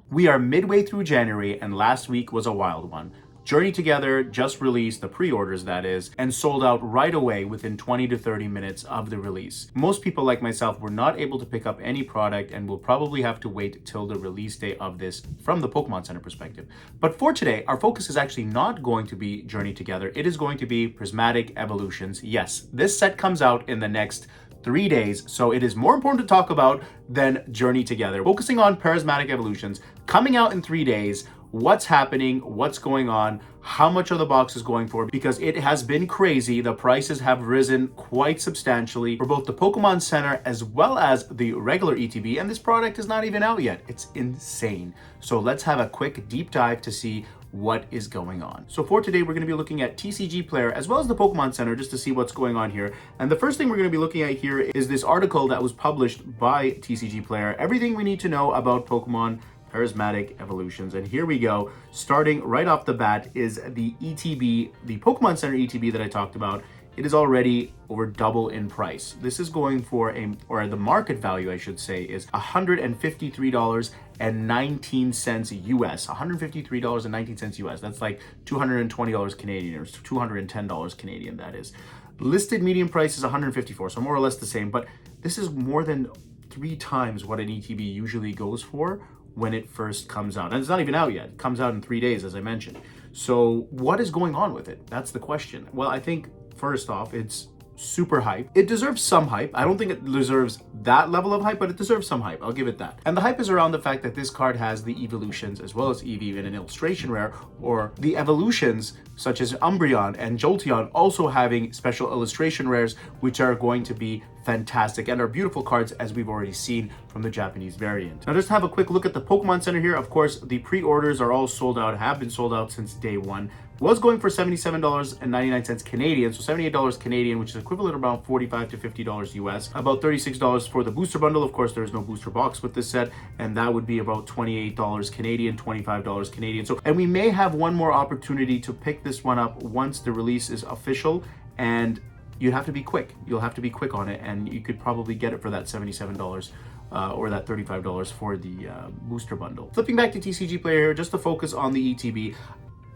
We are midway through January, and last week was a wild one. Journey Together just released, the pre-orders that is, and sold out right away within 20 to 30 minutes of the release. Most people like myself were not able to pick up any product and will probably have to wait till the release day of this from the Pokemon Center perspective. But for today, our focus is actually not going to be Journey Together. It is going to be Prismatic Evolutions. Yes, this set comes out in the next 3 days, so it is more important to talk about than Journey Together. Focusing on Prismatic Evolutions, coming out in 3 days, what's happening, what's going on, how much are the boxes going for, because it has been crazy. The prices have risen quite substantially for both the Pokemon Center as well as the regular ETB, and this product is not even out yet. It's insane. So let's have a quick deep dive to see what is going on. So for today, we're going to be looking at TCG Player as well as the Pokemon Center just to see what's going on here. And the first thing we're going to be looking at here is this article that was published by TCG Player, everything we need to know about Pokemon Prismatic Evolutions. And here we go. Starting right off the bat is the ETB, the Pokemon Center ETB that I talked about. It is already over double in price. This is going for or the market value, I should say, is $153.19 US. $153.19 US. That's like $220 Canadian, or $210 Canadian, that is. Listed median price is $154, so more or less the same, but this is more than 3 times what an ETB usually goes for when it first comes out. And it's not even out yet. It comes out in 3 days, as I mentioned. So what is going on with it? That's the question. Well, I think first off, it's super hype. It deserves some hype. I don't think it deserves that level of hype, but it deserves some hype. I'll give it that. And the hype is around the fact that this card has the evolutions as well as Eevee in an illustration rare, or the evolutions such as Umbreon and Jolteon also having special illustration rares, which are going to be fantastic and are beautiful cards, as we've already seen from the Japanese variant. Now, just have a quick look at the Pokemon Center here. Of course, the pre-orders are all sold out, have been sold out since day one. Was going for $77.99 Canadian, so $78 Canadian, which is equivalent around $45 to $50 US. About $36 for the booster bundle. Of course, there's no booster box with this set, and that would be about $28 Canadian, $25 Canadian. So, and we may have one more opportunity to pick this one up once the release is official, and you'd have to be quick. You'll have to be quick on it, and you could probably get it for that $77 or that $35 for the booster bundle. Flipping back to TCG Player here, just to focus on the ETB,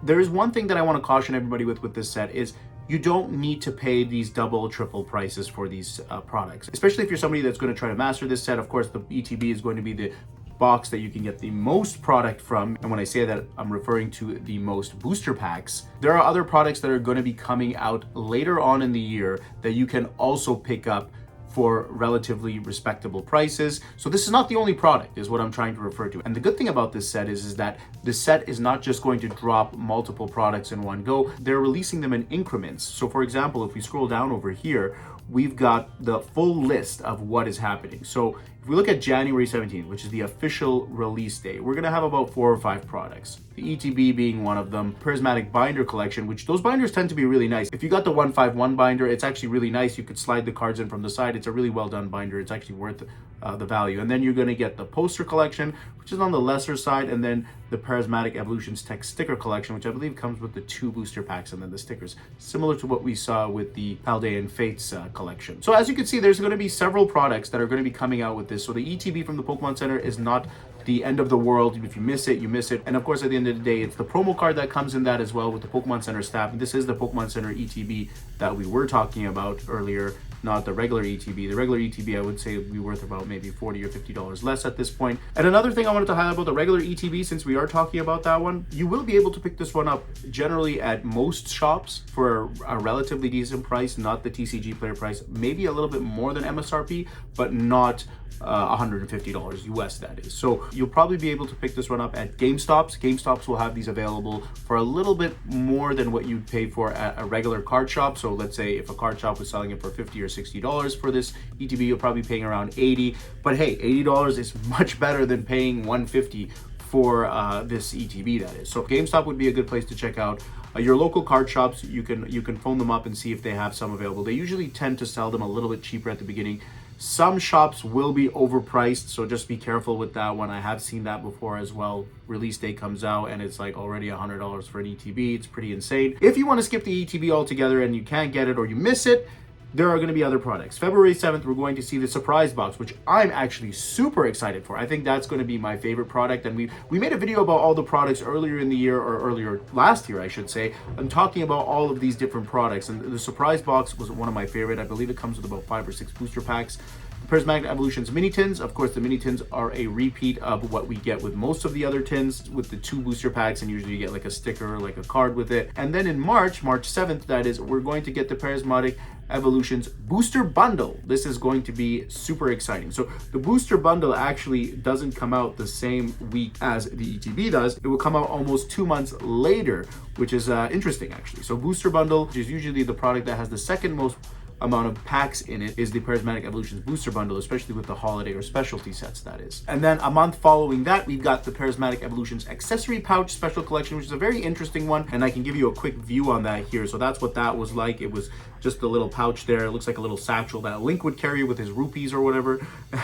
there is one thing that I want to caution everybody with this set is you don't need to pay these double, triple prices for these products, especially if you're somebody that's going to try to master this set. Of course, the ETB is going to be the box that you can get the most product from, and when I say that, I'm referring to the most booster packs. There are other products that are going to be coming out later on in the year that you can also pick up for relatively respectable prices. So this is not the only product, is what I'm trying to refer to. And the good thing about this set is that the set is not just going to drop multiple products in one go. They're releasing them in increments. So for example, if we scroll down over here, we've got the full list of what is happening. So if we look at January 17th, which is the official release date, we're gonna have about 4 or 5 products. The ETB being one of them, Prismatic Binder Collection, which those binders tend to be really nice. If you got the 151 binder, it's actually really nice. You could slide the cards in from the side. It's a really well done binder. It's actually worth the value. And then you're gonna get the Poster Collection, which is on the lesser side, and then the Prismatic Evolutions Tech Sticker Collection, which I believe comes with the 2 booster packs and then the stickers, similar to what we saw with the Paldean Fates collection. So as you can see, there's going to be several products that are going to be coming out with this. So the ETB from the Pokemon Center is not the end of the world. If you miss it, you miss it. And of course, at the end of the day, it's the promo card that comes in that as well with the Pokemon Center staff. And this is the Pokemon Center ETB that we were talking about earlier, not the regular ETB. The regular ETB, I would say, would be worth about maybe $40 or $50 less at this point. And another thing I wanted to highlight about the regular ETB, since we are talking about that one, you will be able to pick this one up generally at most shops for a relatively decent price, not the TCG Player price, maybe a little bit more than MSRP, but not $150 US, that is. So you'll probably be able to pick this one up at GameStops. GameStops will have these available for a little bit more than what you'd pay for at a regular card shop. So let's say if a card shop was selling it for $50 or $60 for this ETB, you're probably paying around $80. But hey, $80 is much better than paying $150 for this ETB, that is. So GameStop would be a good place to check out. Your local card shops, you can phone them up and see if they have some available. They usually tend to sell them a little bit cheaper at the beginning. Some shops will be overpriced, so just be careful with that one. I have seen that before as well. Release date comes out and it's like already $100 for an ETB. It's pretty insane. If you want to skip the ETB altogether and you can't get it or you miss it, there are going to be other products. February 7th, we're going to see the surprise box, which I'm actually super excited for. I think that's going to be my favorite product. And we made a video about all the products earlier in the year, or earlier last year, I should say. I'm talking about all of these different products, and the surprise box was one of my favorite. I believe it comes with about 5 or 6 booster packs. Prismatic Evolutions mini tins. Of course, the mini tins are a repeat of what we get with most of the other tins with the 2 booster packs, and usually you get like a sticker or like a card with it. And then in March 7th, that is, we're going to get the Prismatic Evolutions booster bundle. This is going to be super exciting. So the booster bundle actually doesn't come out the same week as the ETB does. It will come out almost 2 months later, which is interesting actually. So booster bundle, which is usually the product that has the second most amount of packs in it, is the Prismatic Evolutions booster bundle, especially with the holiday or specialty sets, that is. And then a month following that, we've got the Prismatic Evolutions accessory pouch special collection, which is a very interesting one, and I can give you a quick view on that here. So that's what that was like. It was just a little pouch there. It looks like a little satchel that Link would carry with his rupees or whatever.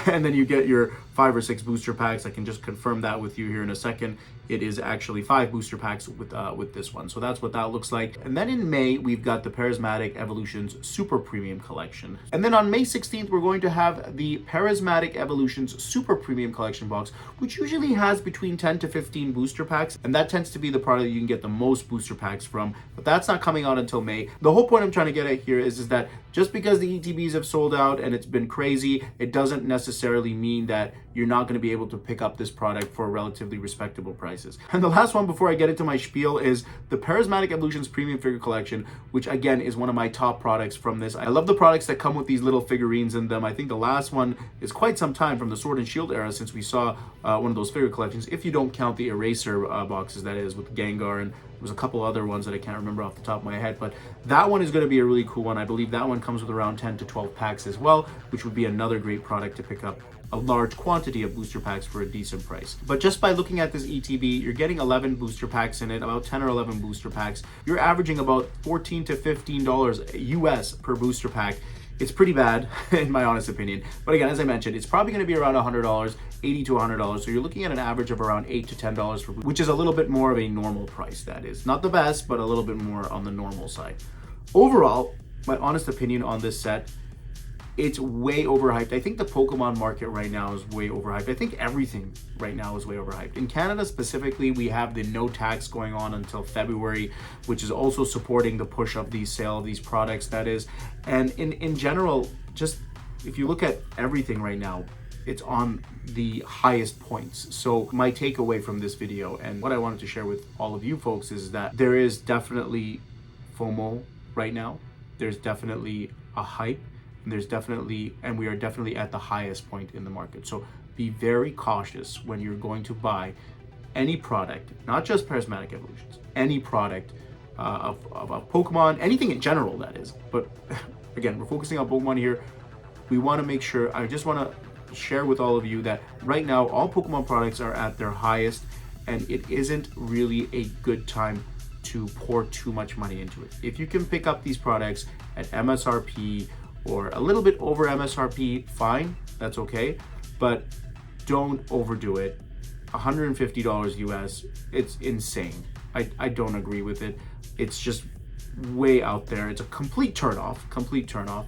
And then you get your 5 or 6 booster packs. I can just confirm that with you here in a second. It is actually 5 booster packs with this one. So that's what that looks like. And then in May, we've got the Prismatic Evolutions Super Premium Collection. And then on May 16th, we're going to have the Prismatic Evolutions Super Premium Collection box, which usually has between 10 to 15 booster packs. And that tends to be the product you can get the most booster packs from. But that's not coming out until May. The whole point I'm trying to get at here is that just because the ETBs have sold out and it's been crazy, it doesn't necessarily mean that you're not going to be able to pick up this product for relatively respectable prices. And the last one before I get into my spiel is the Prismatic Evolutions Premium Figure Collection, which again is one of my top products from this. I love the products that come with these little figurines in them. I think the last one is quite some time, from the Sword and Shield era, since we saw one of those figure collections, if you don't count the Eraser boxes, that is, with Gengar, and there was a couple other ones that I can't remember off the top of my head, but that one is going to be a really cool one. I believe that one comes with around 10 to 12 packs as well, which would be another great product to pick up a large quantity of booster packs for a decent price. But just by looking at this ETB, you're getting 11 booster packs in it, about 10 or 11 booster packs. You're averaging about $14 to $15 US per booster pack. It's pretty bad, in my honest opinion. But again, as I mentioned, it's probably going to be around $100, $80 to $100. So you're looking at an average of around $8 to $10 for, which is a little bit more of a normal price, that is. Not the best, but a little bit more on the normal side. Overall, my honest opinion on this set, it's way overhyped. I think the Pokemon market right now is way overhyped. I think everything right now is way overhyped. In Canada specifically, we have the no tax going on until February, which is also supporting the push of the sale of these products, that is. And in general, just if you look at everything right now, it's on the highest points. So my takeaway from this video, and what I wanted to share with all of you folks, is that there is definitely FOMO right now. There's definitely a hype. And we are definitely at the highest point in the market. So be very cautious when you're going to buy any product, not just Prismatic Evolutions, any product of Pokemon, anything in general, that is. But again, we're focusing on Pokemon here. We want to make sure, I just want to share with all of you that right now, all Pokemon products are at their highest, and it isn't really a good time to pour too much money into it. If you can pick up these products at MSRP, or a little bit over MSRP, fine, that's okay, but don't overdo it. $150 US, it's insane. I don't agree with it. It's just way out there. It's a complete turnoff.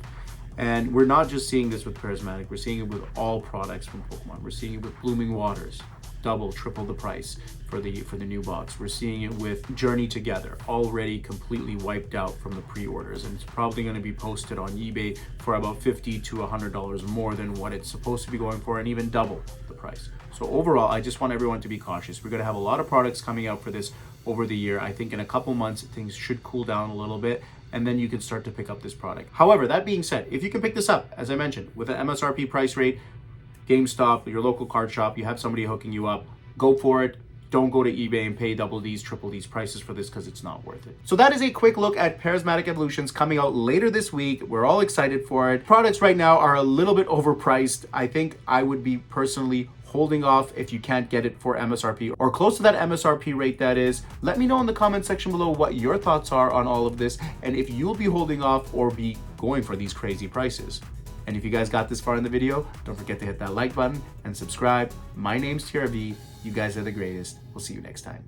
And we're not just seeing this with Prismatic, we're seeing it with all products from Pokemon. We're seeing it with Blooming Waters, double, triple the price for the new box. We're seeing it with Journey Together, already completely wiped out from the pre-orders, and it's probably going to be posted on eBay for about $50 to $100 more than what it's supposed to be going for, and even double the price. So overall, I just want everyone to be cautious. We're going to have a lot of products coming out for this over the year. I think in a couple months, things should cool down a little bit, and then you can start to pick up this product. However, that being said, if you can pick this up, as I mentioned, with an MSRP price rate, GameStop, your local card shop, you have somebody hooking you up, go for it. Don't go to eBay and pay double these, triple these prices for this, because it's not worth it. So that is a quick look at Prismatic Evolutions coming out later this week. We're all excited for it. Products right now are a little bit overpriced. I think I would be personally holding off if you can't get it for MSRP or close to that MSRP rate, that is. Let me know in the comment section below what your thoughts are on all of this, and if you'll be holding off or be going for these crazy prices. And if you guys got this far in the video, don't forget to hit that like button and subscribe. My name's TRV. You guys are the greatest. We'll see you next time.